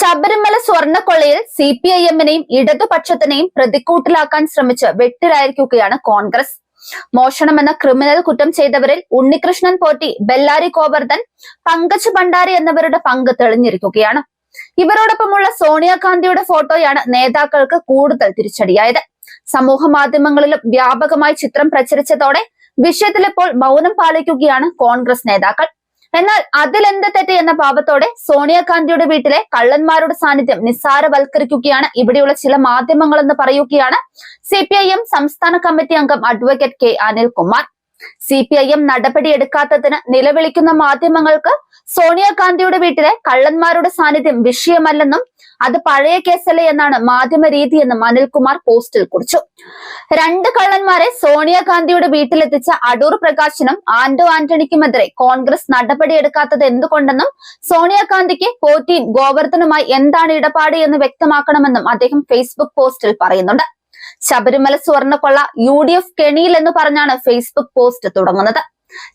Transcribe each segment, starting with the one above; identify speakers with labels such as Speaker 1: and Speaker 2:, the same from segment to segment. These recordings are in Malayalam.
Speaker 1: ശബരിമല സ്വർണ്ണക്കൊള്ളയിൽ CPIM-നെയും ഇടതുപക്ഷത്തിനെയും പ്രതിക്കൂട്ടിലാക്കാൻ ശ്രമിച്ച് വെട്ടിലായിരിക്കുകയാണ് കോൺഗ്രസ്. മോഷണമെന്ന ക്രിമിനൽ കുറ്റം ചെയ്തവരിൽ ഉണ്ണികൃഷ്ണൻ പോറ്റി, ബെല്ലാരി ഗോവർദ്ധൻ, പങ്കജ് ഭണ്ഡാരി എന്നിവരുടെ പങ്ക് തെളിഞ്ഞിരിക്കുകയാണ്. ഇവരോടൊപ്പമുള്ള സോണിയാഗാന്ധിയുടെ ഫോട്ടോയാണ് നേതാക്കൾക്ക് കൂടുതൽ തിരിച്ചടിയായത്. സമൂഹ മാധ്യമങ്ങളിലും വ്യാപകമായി ചിത്രം പ്രചരിച്ചതോടെ വിഷയത്തിൽ ഇപ്പോൾ മൗനം പാലിക്കുകയാണ് കോൺഗ്രസ് നേതാക്കൾ. എന്നാൽ അതിലെന്ത് തെറ്റ് എന്ന ഭാവത്തോടെ സോണിയാഗാന്ധിയുടെ വീട്ടിലെ കള്ളന്മാരുടെ സാന്നിധ്യം നിസ്സാരവൽക്കരിക്കുകയാണ് ഇവിടെയുള്ള ചില മാധ്യമങ്ങളെന്ന് പറയുകയാണ് CPIM സംസ്ഥാന കമ്മിറ്റി അംഗം അഡ്വക്കേറ്റ് K അനിൽകുമാർ. CPIM നടപടിയെടുക്കാത്തതിന് നിലവിളിക്കുന്ന മാധ്യമങ്ങൾക്ക് സോണിയാഗാന്ധിയുടെ വീട്ടിലെ കള്ളന്മാരുടെ സാന്നിധ്യം വിഷയമല്ലെന്നും അത് പഴയ കേസല്ലേ എന്നാണ് മാധ്യമ രീതിയെന്നും അനിൽകുമാർ പോസ്റ്റിൽ കുറിച്ചു. 2 കള്ളന്മാരെ സോണിയാഗാന്ധിയുടെ വീട്ടിലെത്തിച്ച അടൂർ പ്രകാശിനും ആന്റോ ആന്റണിക്കുമെതിരെ കോൺഗ്രസ് നടപടിയെടുക്കാത്തത് എന്തുകൊണ്ടെന്നും സോണിയാഗാന്ധിക്ക് പോറ്റിയും ഗോവർദ്ധനുമായി എന്താണ് ഇടപാട് എന്ന് വ്യക്തമാക്കണമെന്നും അദ്ദേഹം ഫേസ്ബുക്ക് പോസ്റ്റിൽ പറയുന്നുണ്ട്. ശബരിമല സ്വർണ്ണക്കൊള്ള UDF കെണിയിൽ എന്ന് പറഞ്ഞാണ് ഫേസ്ബുക്ക് പോസ്റ്റ് തുടങ്ങുന്നത്.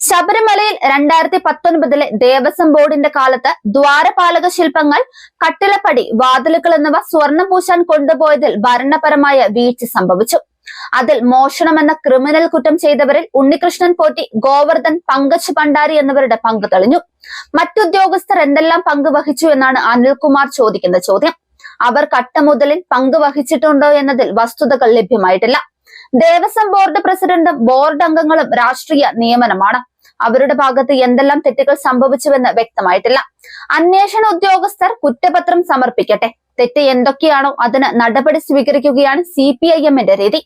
Speaker 1: ശബരിമലയിൽ 2019 ദേവസ്വം ബോർഡിന്റെ കാലത്ത് ദ്വാരപാലക ശില്പങ്ങൾ, കട്ടിളപ്പടി, വാതിലുകൾ എന്നിവ സ്വർണം പൂശാൻ കൊണ്ടുപോയതിൽ ഭരണപരമായ വീഴ്ച സംഭവിച്ചു. അതിൽ മോഷണമെന്ന ക്രിമിനൽ കുറ്റം ചെയ്തവരിൽ ഉണ്ണികൃഷ്ണൻ പോറ്റി, ഗോവർദ്ധൻ, പങ്കജ് ഭണ്ഡാരി എന്നിവരുടെ പങ്ക് തെളിഞ്ഞു. മറ്റുദ്യോഗസ്ഥർ എന്തെല്ലാം പങ്ക് വഹിച്ചു എന്നാണ് അനിൽകുമാർ ചോദിക്കുന്ന ചോദ്യം. അവർ കട്ടമുതലിൽ പങ്ക് വഹിച്ചിട്ടുണ്ടോ എന്നതിൽ വസ്തുതകൾ ലഭ്യമായിട്ടില്ല. ദേവസ്വം ബോർഡ് പ്രസിഡന്റും ബോർഡ് അംഗങ്ങളും രാഷ്ട്രീയ നിയമനമാണ്. അവരുടെ ഭാഗത്ത് എന്തെല്ലാം തെറ്റുകൾ സംഭവിച്ചുവെന്ന് വ്യക്തമായിട്ടില്ല. അന്വേഷണ ഉദ്യോഗസ്ഥർ കുറ്റപത്രം സമർപ്പിക്കട്ടെ. തെറ്റ് എന്തൊക്കെയാണോ അതിന് നടപടി സ്വീകരിക്കുകയാണ് CPIM-ന്റെ രീതി.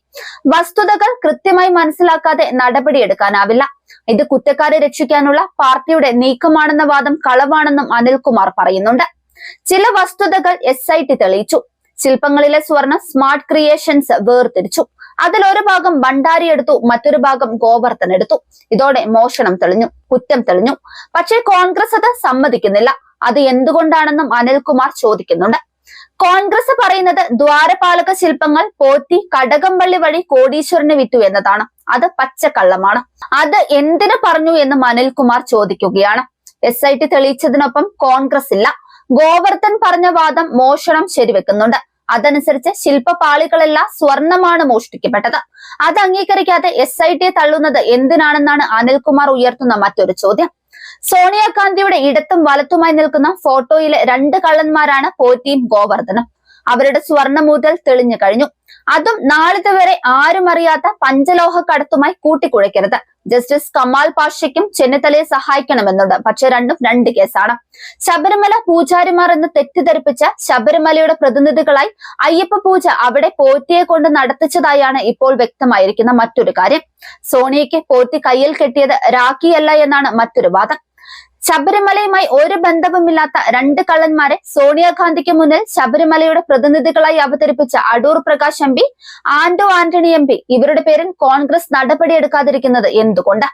Speaker 1: വസ്തുതകൾ കൃത്യമായി മനസ്സിലാക്കാതെ നടപടിയെടുക്കാനാവില്ല. ഇത് കുറ്റക്കാരെ രക്ഷിക്കാനുള്ള പാർട്ടിയുടെ നീക്കമാണെന്ന വാദം കളവാണെന്നും അനിൽകുമാർ പറയുന്നുണ്ട്. ചില വസ്തുതകൾ SIT തെളിയിച്ചു. ശില്പങ്ങളിലെ സ്വർണം സ്മാർട്ട് ക്രിയേഷൻസ് വേർതിരിച്ചു. അതിലൊരു ഭാഗം ഭണ്ഡാരി എടുത്തു, മറ്റൊരു ഭാഗം ഗോവർദ്ധൻ എടുത്തു. ഇതോടെ മോഷണം തെളിഞ്ഞു, കുറ്റം തെളിഞ്ഞു. പക്ഷേ കോൺഗ്രസ് അത് സമ്മതിക്കുന്നില്ല. അത് എന്തുകൊണ്ടാണെന്നും അനിൽകുമാർ ചോദിക്കുന്നുണ്ട്. കോൺഗ്രസ് പറയുന്നത് ദ്വാരപാലക ശില്പങ്ങൾ പോറ്റി കടകംപള്ളി വഴി കോടീശ്വരന് വിറ്റു എന്നതാണ്. അത് പച്ചക്കള്ളമാണ്. അത് എന്തിനു പറഞ്ഞു എന്നും അനിൽകുമാർ ചോദിക്കുകയാണ്. SIT തെളിയിച്ചതിനൊപ്പം കോൺഗ്രസ് ഇല്ല. ഗോവർദ്ധൻ പറഞ്ഞ വാദം മോഷണം ശരിവെക്കുന്നുണ്ട്. അതനുസരിച്ച് ശില്പപാളികളെല്ലാം സ്വർണമാണ് മോഷ്ടിക്കപ്പെട്ടത്. അത് അംഗീകരിക്കാതെ SIT തള്ളുന്നത് എന്തിനാണെന്നാണ് അനിൽകുമാർ ഉയർത്തുന്ന മറ്റൊരു ചോദ്യം. സോണിയാഗാന്ധിയുടെ ഇടത്തും വലത്തുമായി നിൽക്കുന്ന ഫോട്ടോയിലെ 2 കള്ളന്മാരാണ് പോറ്റിയും ഗോവർദ്ധനും. അവരുടെ സ്വർണ്ണമൂതൽ തെളിഞ്ഞു കഴിഞ്ഞു. അതും നാളിതുവരെ ആരും അറിയാത്ത പഞ്ചലോഹ കടത്തുമായി കൂട്ടിക്കുഴയ്ക്കരുത്. ജസ്റ്റിസ് കമാൽ പാഷയ്ക്കും ചെന്നിത്തലയെ സഹായിക്കണമെന്നുണ്ട്. പക്ഷെ രണ്ടും 2 കേസാണ്. ശബരിമല പൂജാരിമാർ എന്ന് തെറ്റിദ്ധരിപ്പിച്ച ശബരിമലയുടെ പ്രതിനിധികളായി അയ്യപ്പ പൂജ അവിടെ പോറ്റിയെ കൊണ്ട് നടത്തിച്ചതായാണ് ഇപ്പോൾ വ്യക്തമായിരിക്കുന്ന മറ്റൊരു കാര്യം. സോണിയയ്ക്ക് പോറ്റി കയ്യിൽ കെട്ടിയത് രാഖിയല്ല എന്നാണ് മറ്റൊരു വാദം. ശബരിമലയുമായി ഒരു ബന്ധവുമില്ലാത്ത 2 കള്ളന്മാരെ സോണിയാഗാന്ധിക്ക് മുന്നിൽ ശബരിമലയുടെ പ്രതിനിധികളായി അവതരിപ്പിച്ച അടൂർ പ്രകാശ് MP, ആന്റോ ആന്റണി MP ഇവരുടെ പേരിൽ കോൺഗ്രസ് നടപടിയെടുക്കാതിരിക്കുന്നത് എന്തുകൊണ്ട്?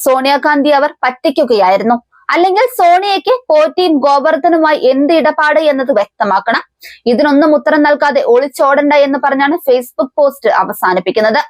Speaker 1: സോണിയാഗാന്ധി അവർ പറ്റിക്കുകയായിരുന്നു. അല്ലെങ്കിൽ സോണിയയ്ക്ക് പോറ്റിയും ഗോവർദ്ധനുമായി എന്ത് ഇടപാട് എന്നത് വ്യക്തമാക്കണം. ഇതിനൊന്നും ഉത്തരം നൽകാതെ ഒളിച്ചോടണ്ട എന്ന് പറഞ്ഞാണ് ഫേസ്ബുക്ക് പോസ്റ്റ് അവസാനിപ്പിക്കുന്നത്.